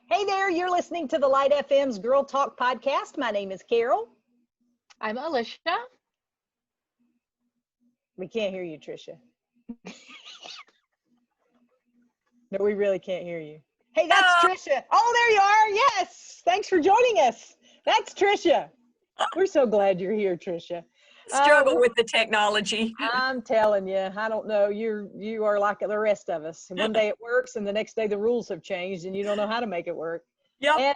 Hey there, you're listening to the Light FM's Girl Talk podcast. My name is Carol. I'm Alicia. We can't hear you, Tricia. No, we really can't hear you. Hey, that's Tricia. Oh, there you are. Yes. Thanks for joining us. That's Tricia. We're so glad you're here, Tricia. Struggle with the technology. I'm telling you, I don't know. You are like the rest of us. One day it works, and the next day the rules have changed, and you don't know how to make it work. Yep. And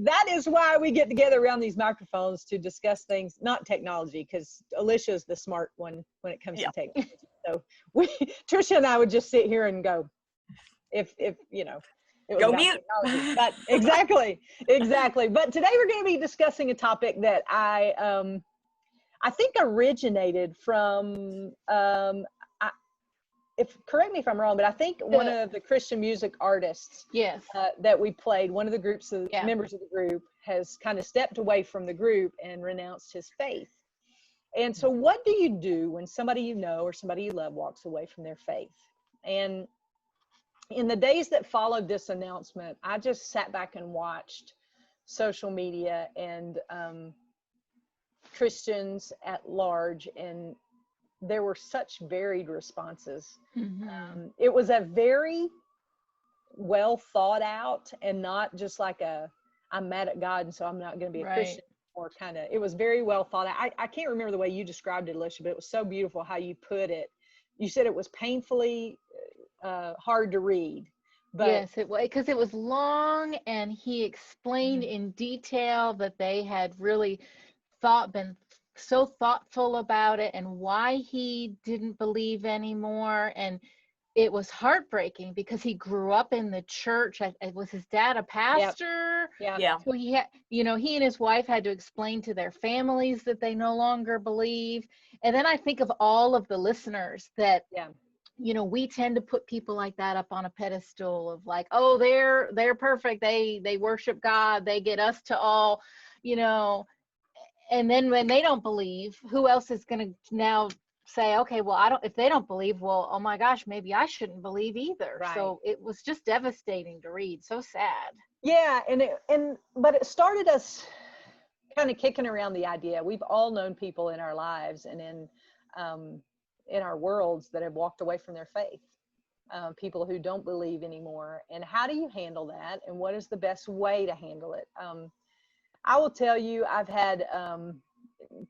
that is why we get together around these microphones to discuss things, not technology, because Alicia's the smart one when it comes to technology. So Tricia and I would just sit here and go, if you know, it was go about mute. technology. But exactly. But today we're going to be discussing a topic that I think originated from, correct me if I'm wrong, but I think one of the Christian music artists that we played, one of the groups, members of the group, has kind of stepped away from the group and renounced his faith. And so what do you do when somebody you know or somebody you love walks away from their faith? And in the days that followed this announcement, I just sat back and watched social media and Christians at large, and there were such varied responses. Mm-hmm. It was a very well thought out, and not just like I'm mad at God and so I'm not going to be a Christian, or kind of, it was very well thought out. I can't remember the way you described it, Alicia, but it was so beautiful how you put it. You said it was painfully hard to read. But yes, it was, because it was long, and he explained in detail that they had really been so thoughtful about it and why he didn't believe anymore. And it was heartbreaking because he grew up in the church. Was his dad a pastor? Yeah. So he had, he and his wife had to explain to their families that they no longer believe. And then I think of all of the listeners that we tend to put people like that up on a pedestal of like, oh, they're perfect, they worship God, they get us to all, and then when they don't believe, who else is going to now say, okay, well, if they don't believe, well, oh my gosh, maybe I shouldn't believe either. Right. So it was just devastating to read. So sad. Yeah. But it started us kind of kicking around the idea. We've all known people in our lives and in our worlds that have walked away from their faith. People who don't believe anymore. And how do you handle that? And what is the best way to handle it? I will tell you, I've had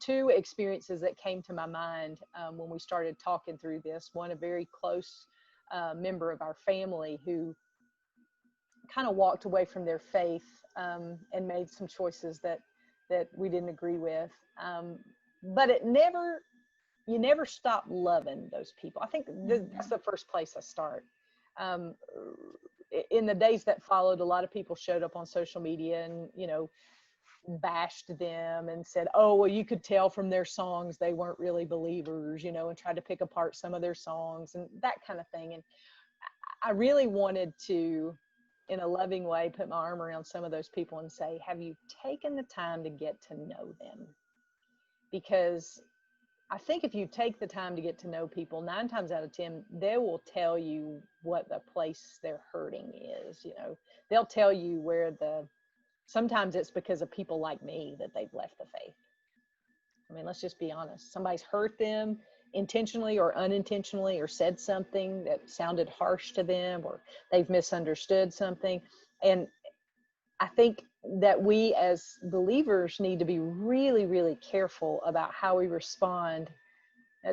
two experiences that came to my mind when we started talking through this. One, a very close member of our family who kind of walked away from their faith and made some choices that we didn't agree with. But you never stop loving those people. I think that's the first place I start. In the days that followed, a lot of people showed up on social media and, bashed them and said, oh, well, you could tell from their songs they weren't really believers, and tried to pick apart some of their songs and that kind of thing. And I really wanted to, in a loving way, put my arm around some of those people and say, have you taken the time to get to know them? Because I think if you take the time to get to know people, 9 times out of 10, they will tell you what the place they're hurting is. They'll tell you where sometimes it's because of people like me that they've left the faith. I mean, let's just be honest. Somebody's hurt them intentionally or unintentionally, or said something that sounded harsh to them, or they've misunderstood something. And I think that we as believers need to be really, really careful about how we respond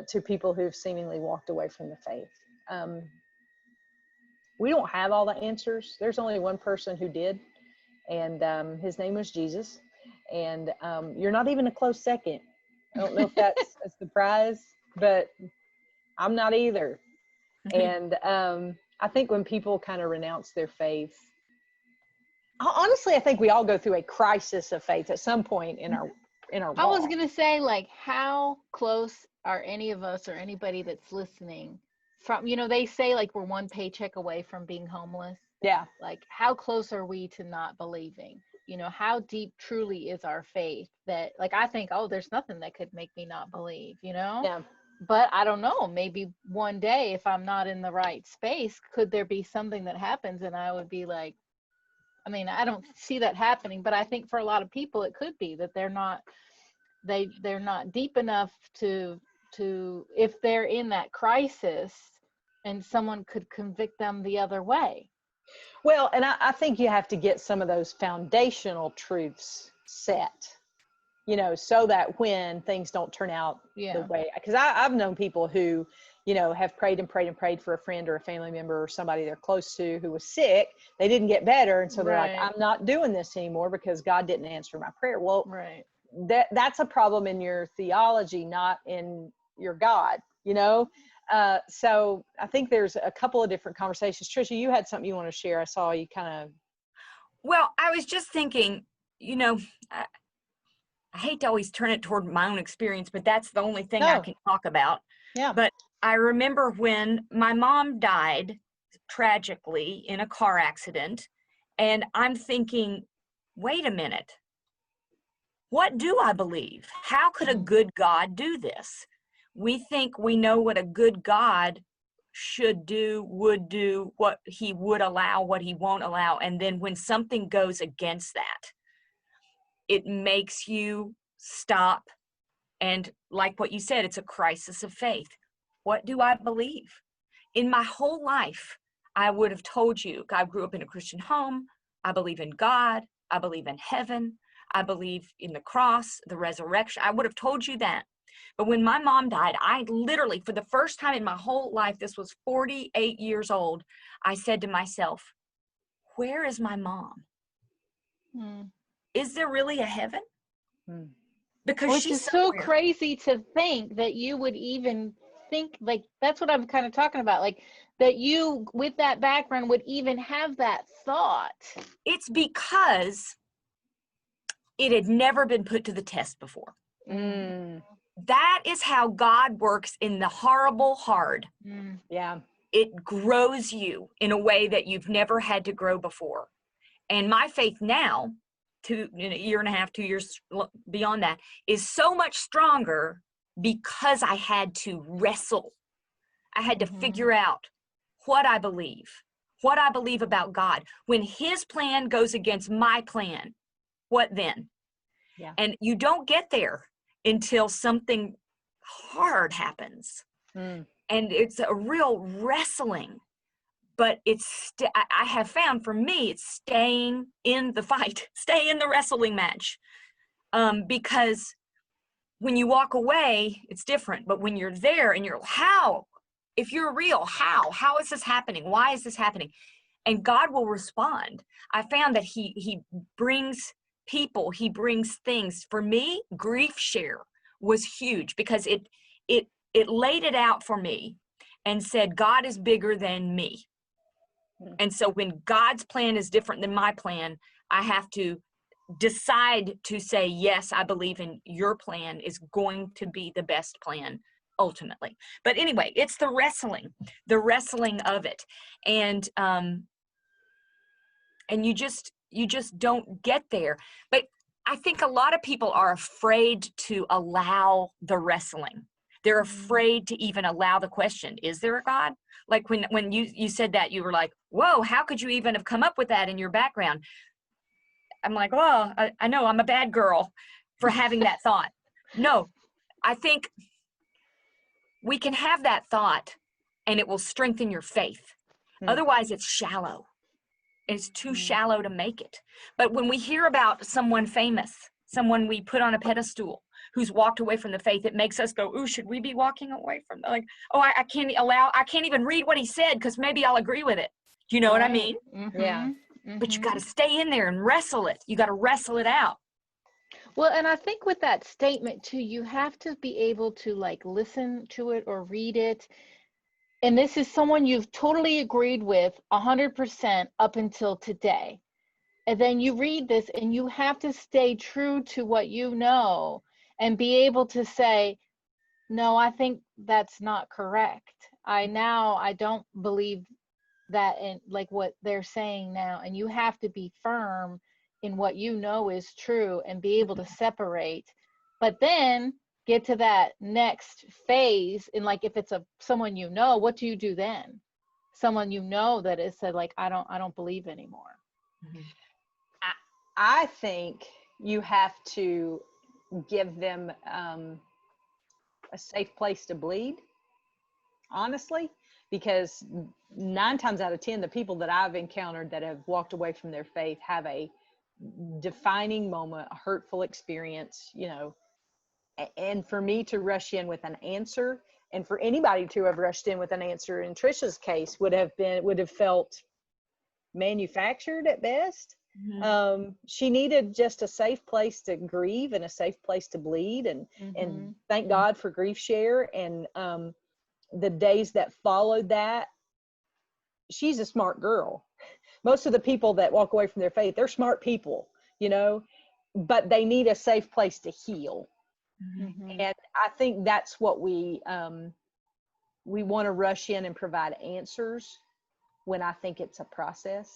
to people who've seemingly walked away from the faith. We don't have all the answers. There's only one person who did, and his name was Jesus. And you're not even a close second. I don't know if that's a surprise, but I'm not either. And I think when people kind of renounce their faith, honestly, I think we all go through a crisis of faith at some point in our walk. I was going to say, like, how close are any of us or anybody that's listening from, they say like we're one paycheck away from being homeless. Yeah. Like, how close are we to not believing? How deep truly is our faith that, like, I think, oh, there's nothing that could make me not believe, Yeah. But I don't know, maybe one day if I'm not in the right space, could there be something that happens and I would be like, I mean, I don't see that happening, but I think for a lot of people it could be that they're not deep enough to if they're in that crisis and someone could convict them the other way. Well, and I think you have to get some of those foundational truths set, you know, so that when things don't turn out the way, because I've known people who, you know, have prayed and prayed and prayed for a friend or a family member or somebody they're close to who was sick. They didn't get better. And so they're like, I'm not doing this anymore because God didn't answer my prayer. Well, that's a problem in your theology, not in your God, you know? So I think there's a couple of different conversations. Tricia, you had something you want to share. I saw you kind of. Well, I was just thinking, you know, I hate to always turn it toward my own experience, but that's the only thing I can talk about. Yeah. But I remember when my mom died tragically in a car accident, and I'm thinking, wait a minute, what do I believe? How could a good God do this? We think we know what a good God should do, would do, what he would allow, what he won't allow. And then when something goes against that, it makes you stop. And like what you said, it's a crisis of faith. What do I believe? In my whole life, I would have told you, I grew up in a Christian home. I believe in God. I believe in heaven. I believe in the cross, the resurrection. I would have told you that. But when my mom died, I literally, for the first time in my whole life, this was 48 years old, I said to myself, where is my mom? Is there really a heaven? Because which she's is so crazy to think that you would even think, like, that's what I'm kind of talking about, like that you with that background would even have that thought. It's because it had never been put to the test before. That is how God works in the horrible hard. Yeah. It grows you in a way that you've never had to grow before. And my faith now, in a year and a half, 2 years beyond that, is so much stronger because I had to wrestle. I had to figure out what I believe about God. When his plan goes against my plan, what then? Yeah. And you don't get there until something hard happens. And it's a real wrestling. But I have found for me, it's staying in the fight, stay in the wrestling match. Because when you walk away, it's different. But when you're there and you're, if you're real, how is this happening? Why is this happening? And God will respond. I found that he brings people, he brings things. For me, Griefshare was huge because it laid it out for me and said, God is bigger than me. And so when God's plan is different than my plan, I have to decide to say, yes, I believe in your plan is going to be the best plan ultimately. But anyway, it's the wrestling of it. And you just don't get there. But I think a lot of people are afraid to allow the wrestling. They're afraid to even allow the question, is there a God? Like when you said that, you were like, whoa, how could you even have come up with that in your background? I'm like, well, I know I'm a bad girl for having that thought. No, I think we can have that thought and it will strengthen your faith. Otherwise, it's shallow. It's too shallow to make it. But when we hear about someone famous, someone we put on a pedestal who's walked away from the faith, it makes us go, ooh, should we be walking away from that? Like, oh, I can't even read what he said because maybe I'll agree with it. Do you know what I mean? Yeah. But you got to stay in there and wrestle it. You got to wrestle it out. Well, and I think with that statement too, you have to be able to like listen to it or read it. And this is someone you've totally agreed with 100% up until today. And then you read this and you have to stay true to what you know and be able to say, no, I think that's not correct. I don't believe that in like what they're saying now. And you have to be firm in what you know is true and be able to separate, but then get to that next phase. And like, if it's someone you know, what do you do then? Someone you know that has said like, I don't believe anymore. I think you have to give them a safe place to bleed, honestly, because 9 times out of 10, the people that I've encountered that have walked away from their faith have a defining moment, a hurtful experience, you know, and for me to rush in with an answer, and for anybody to have rushed in with an answer in Tricia's case would have felt manufactured at best. She needed just a safe place to grieve and a safe place to bleed, and thank God for Griefshare. And the days that followed that, she's a smart girl. Most of the people that walk away from their faith, they're smart people, you know, but they need a safe place to heal. And I think that's what we want to rush in and provide answers when I think it's a process.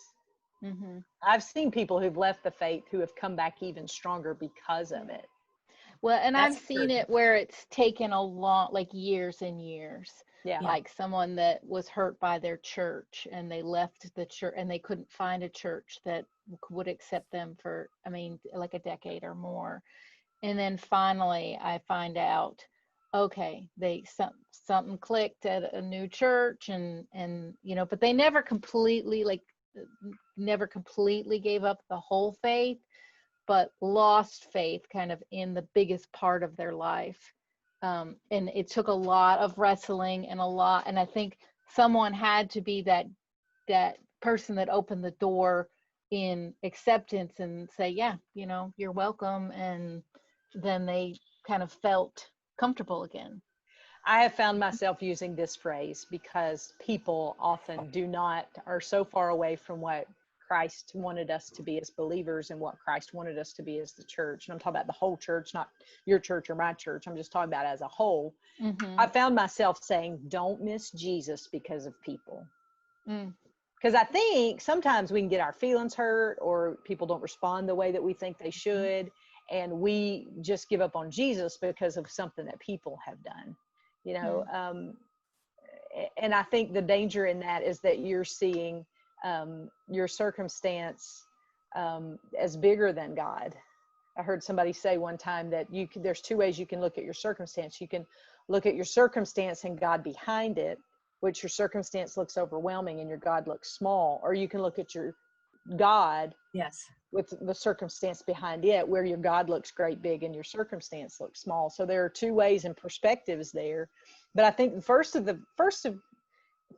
I've seen people who've left the faith who have come back even stronger because of it. Well, and I've seen it where it's taken a long, like years and years. Yeah. Like someone that was hurt by their church and they left the church and they couldn't find a church that would accept them for, I mean, like a decade or more. And then finally I find out, okay, something clicked at a new church and, you know, but they never completely gave up the whole faith, but lost faith kind of in the biggest part of their life. And it took a lot of wrestling and I think someone had to be that person that opened the door in acceptance and say, yeah, you know, you're welcome. And then they kind of felt comfortable again. I have found myself using this phrase because people often are so far away from what Christ wanted us to be as believers and what Christ wanted us to be as the church. And I'm talking about the whole church, not your church or my church. I'm just talking about as a whole. I found myself saying, don't miss Jesus because of people. Because I think sometimes we can get our feelings hurt or people don't respond the way that we think they should. And we just give up on Jesus because of something that people have done, you know. And I think the danger in that is that you're seeing your circumstance as bigger than God. I heard somebody say one time that there's 2 ways you can look at your circumstance. You can look at your circumstance and God behind it, which your circumstance looks overwhelming and your God looks small, or you can look at your God with the circumstance behind it, where your God looks great big and your circumstance looks small. So there are 2 ways and perspectives there. But I think first and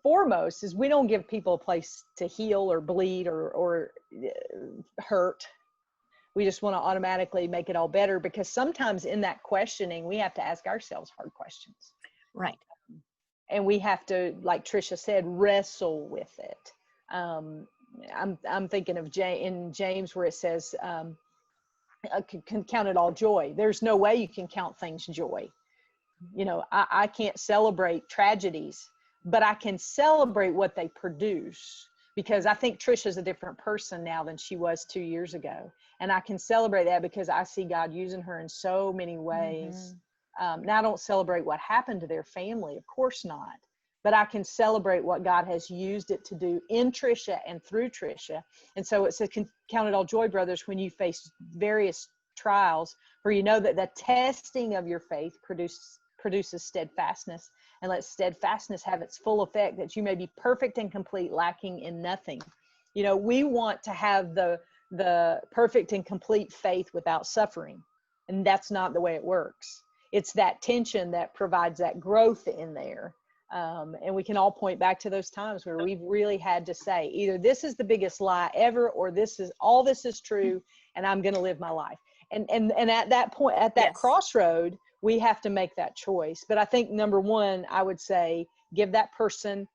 foremost is we don't give people a place to heal or bleed or hurt. We just want to automatically make it all better, because sometimes in that questioning, we have to ask ourselves hard questions. Right. And we have to, like Tricia said, wrestle with it. I'm thinking of in James where it says, can count it all joy. There's no way you can count things joy. You know, I can't celebrate tragedies, but I can celebrate what they produce, because I think Tricia's a different person now than she was 2 years ago. And I can celebrate that because I see God using her in so many ways. Now I don't celebrate what happened to their family, of course not. But I can celebrate what God has used it to do in Tricia and through Tricia. And so it says, count it all joy, brothers, when you face various trials, for you know that the testing of your faith produces steadfastness. And let steadfastness have its full effect, that you may be perfect and complete, lacking in nothing. You know, we want to have the perfect and complete faith without suffering. And that's not the way it works. It's that tension that provides that growth in there. And we can all point back to those times where we've really had to say, either this is the biggest lie ever, or this is true, and I'm going to live my life. And at that point, at that crossroad, we have to make that choice. But I think number one, I would say, give that person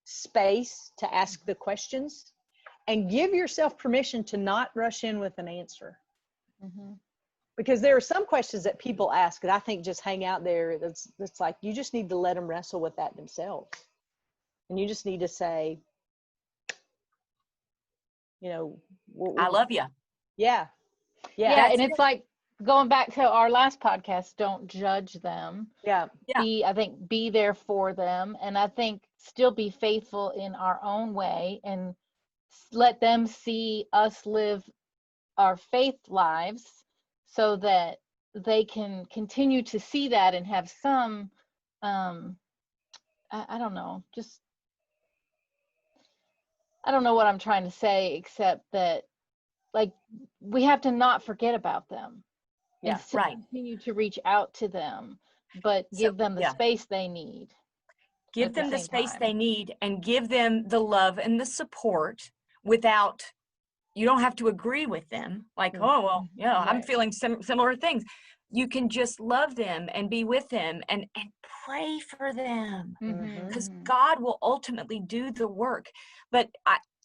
space to ask the questions, and give yourself permission to not rush in with an answer. Because there are some questions that people ask that I think just hang out there. That's like, you just need to let them wrestle with that themselves. And you just need to say, you know, I love you. Yeah. And it's like going back to our last podcast, don't judge them. Be there for them. And I think still be faithful in our own way, and let them see us live our faith lives so that they can continue to see that and have some, I don't know, just, I don't know what I'm trying to say, except that, like, we have to not forget about them. Yeah, and still right. continue to reach out to them, but give them the space they need. Give them the space they need, and give them the love and the support without, you don't have to agree with them. Like, oh, well, yeah, I'm feeling similar things. You can just love them and be with them and pray for them, because God will ultimately do the work. But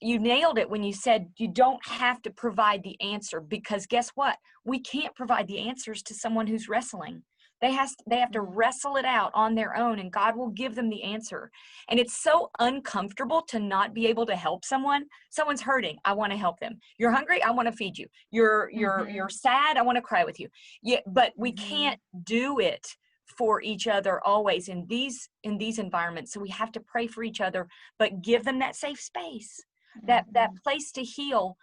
you nailed it when you said you don't have to provide the answer, because guess what? We can't provide the answers to someone who's wrestling. They have to wrestle it out on their own, and God will give them the answer. And it's so uncomfortable to not be able to help someone. Someone's hurting, I want to help them. You're hungry, I want to feed you. You're sad, I want to cry with you. Yeah, but we can't do it for each other always in these environments. So we have to pray for each other, but give them that safe space, that place to heal.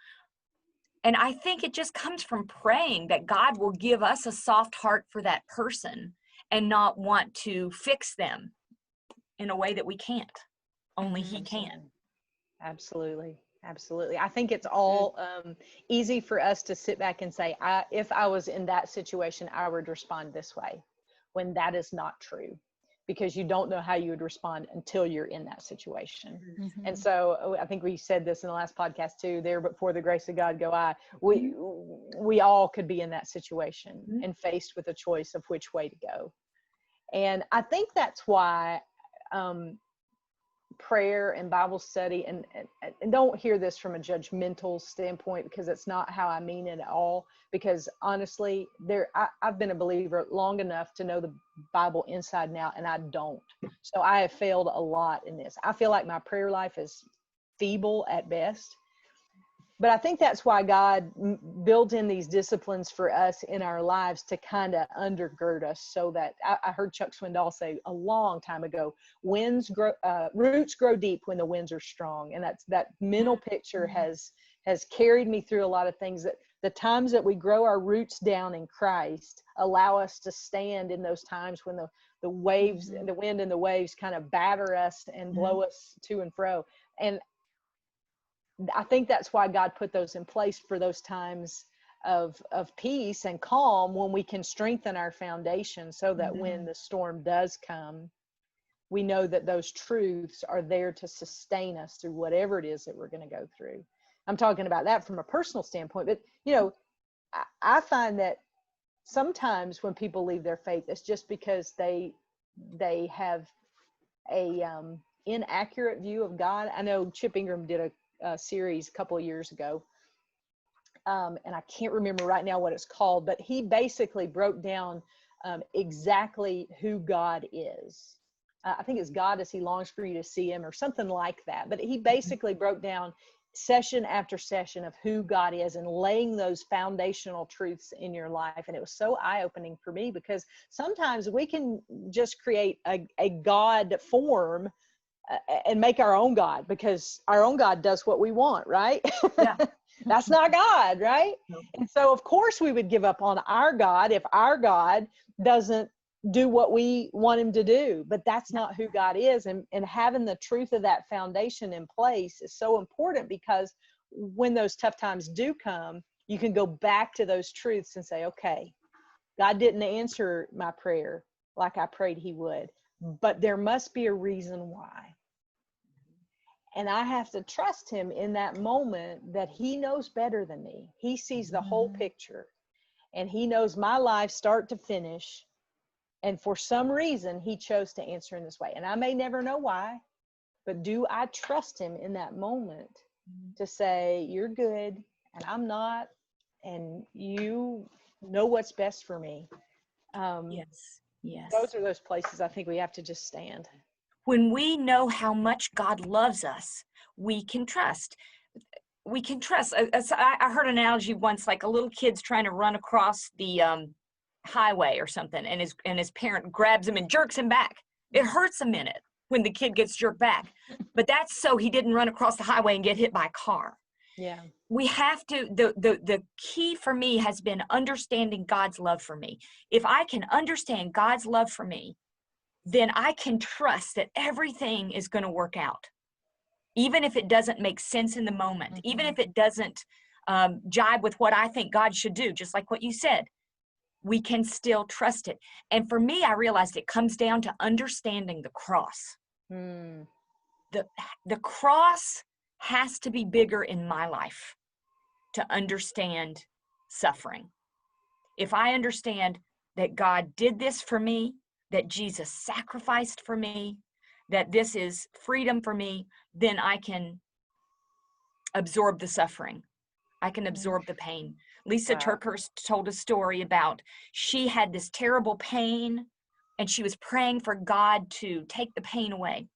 And I think it just comes from praying that God will give us a soft heart for that person and not want to fix them in a way that we can't. Only He can. Absolutely. Absolutely. I think it's all easy for us to sit back and say, if I was in that situation, I would respond this way, when that is not true, because you don't know how you would respond until you're in that situation. And so I think we said this in the last podcast too, there, but for the grace of God go I. We all could be in that situation and faced with a choice of which way to go. And I think that's why prayer and Bible study, and don't hear this from a judgmental standpoint, because it's not how I mean it at all. Because honestly, I've been a believer long enough to know the Bible inside and out, and I don't. So I have failed a lot in this. I feel like my prayer life is feeble at best. But I think that's why God built in these disciplines for us in our lives to kind of undergird us, so that I heard Chuck Swindoll say a long time ago, roots grow deep when the winds are strong. And that mental picture has carried me through a lot of things, that the times that we grow our roots down in Christ allow us to stand in those times when the waves, the wind and the waves kind of batter us and blow us to and fro. And I think that's why God put those in place, for those times of peace and calm, when we can strengthen our foundation, so that when the storm does come, we know that those truths are there to sustain us through whatever it is that we're going to go through. I'm talking about that from a personal standpoint, but I find that sometimes when people leave their faith, it's just because they have a inaccurate view of God. I know Chip Ingram did a series a couple of years ago, and I can't remember right now what it's called, but he basically broke down exactly who God is. I think it's God as He longs for you to see Him, or something like that. But he basically broke down session after session of who God is, and laying those foundational truths in your life. And it was so eye-opening for me, because sometimes we can just create a God form and make our own God, because our own God does what we want, right? Yeah. That's not God, right? No. And so of course we would give up on our God if our God doesn't do what we want Him to do. But that's not who God is. And having the truth of that foundation in place is so important, because when those tough times do come, you can go back to those truths and say, okay, God didn't answer my prayer like I prayed He would, but there must be a reason why. And I have to trust Him in that moment, that He knows better than me. He sees the whole picture, and He knows my life start to finish. And for some reason, He chose to answer in this way. And I may never know why, but do I trust Him in that moment to say, you're good and I'm not, and you know what's best for me? Yes. Those are those places I think we have to just stand. When we know how much God loves us, we can trust. We can trust. I heard an analogy once, like a little kid's trying to run across the highway or something, and his parent grabs him and jerks him back. It hurts a minute when the kid gets jerked back, but that's so he didn't run across the highway and get hit by a car. Yeah. we have to, the key for me has been understanding God's love for me. If I can understand God's love for me, then I can trust that everything is going to work out. Even if it doesn't make sense in the moment, even if it doesn't jibe with what I think God should do, just like what you said, we can still trust it. And for me, I realized it comes down to understanding the cross. The cross has to be bigger in my life to understand suffering. If I understand that God did this for me, that Jesus sacrificed for me, that this is freedom for me, then I can absorb the suffering. I can absorb the pain. Lisa Turkhurst told a story about she had this terrible pain and she was praying for God to take the pain away.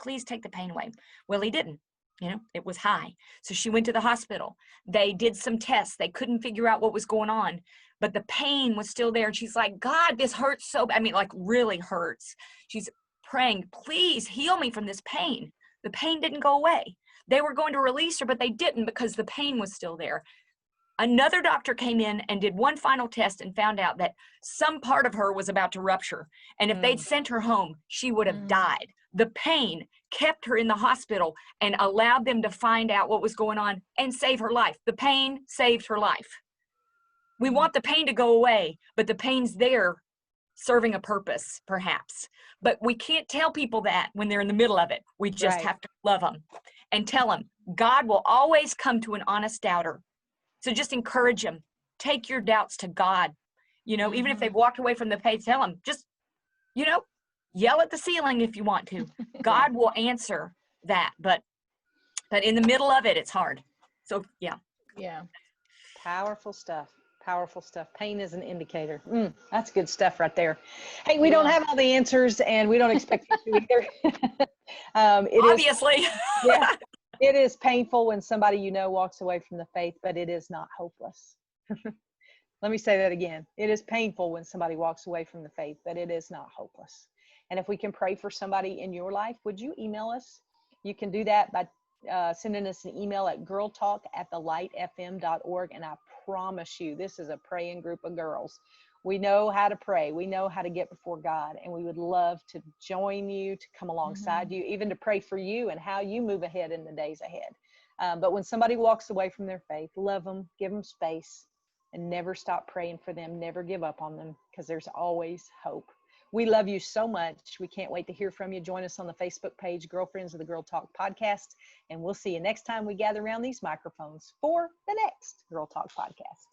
Please take the pain away. Well, he didn't. You know, it was high. So she went to the hospital. They did some tests. They couldn't figure out what was going on, but the pain was still there. And she's like, God, this hurts so bad. I mean, like really hurts. She's praying, please heal me from this pain. The pain didn't go away. They were going to release her, but they didn't because the pain was still there. Another doctor came in and did one final test and found out that some part of her was about to rupture. And if they'd sent her home, she would have died. The pain kept her in the hospital and allowed them to find out what was going on and save her life. The pain saved her life. We want the pain to go away, but the pain's there serving a purpose, perhaps. But we can't tell people that when they're in the middle of it. We just have to love them and tell them God will always come to an honest doubter. So just encourage them. Take your doubts to God. You know, even if they've walked away from the faith, tell them, just, you know, yell at the ceiling if you want to. God will answer that. But in the middle of it, it's hard. So, yeah. Yeah. Powerful stuff. Powerful stuff. Pain is an indicator. That's good stuff right there. Hey, we don't have all the answers and we don't expect you to either. Obviously. It is painful when somebody you know walks away from the faith, but it is not hopeless. Let me say that again. It is painful when somebody walks away from the faith, but it is not hopeless. And if we can pray for somebody in your life, would you email us? You can do that by sending us an email at girltalk@thelightfm.org. And I promise you, this is a praying group of girls. We know how to pray. We know how to get before God. And we would love to join you, to come alongside you, even to pray for you and how you move ahead in the days ahead. But when somebody walks away from their faith, love them, give them space, and never stop praying for them. Never give up on them, because there's always hope. We love you so much. We can't wait to hear from you. Join us on the Facebook page, Girlfriends of the Girl Talk Podcast. And we'll see you next time we gather around these microphones for the next Girl Talk Podcast.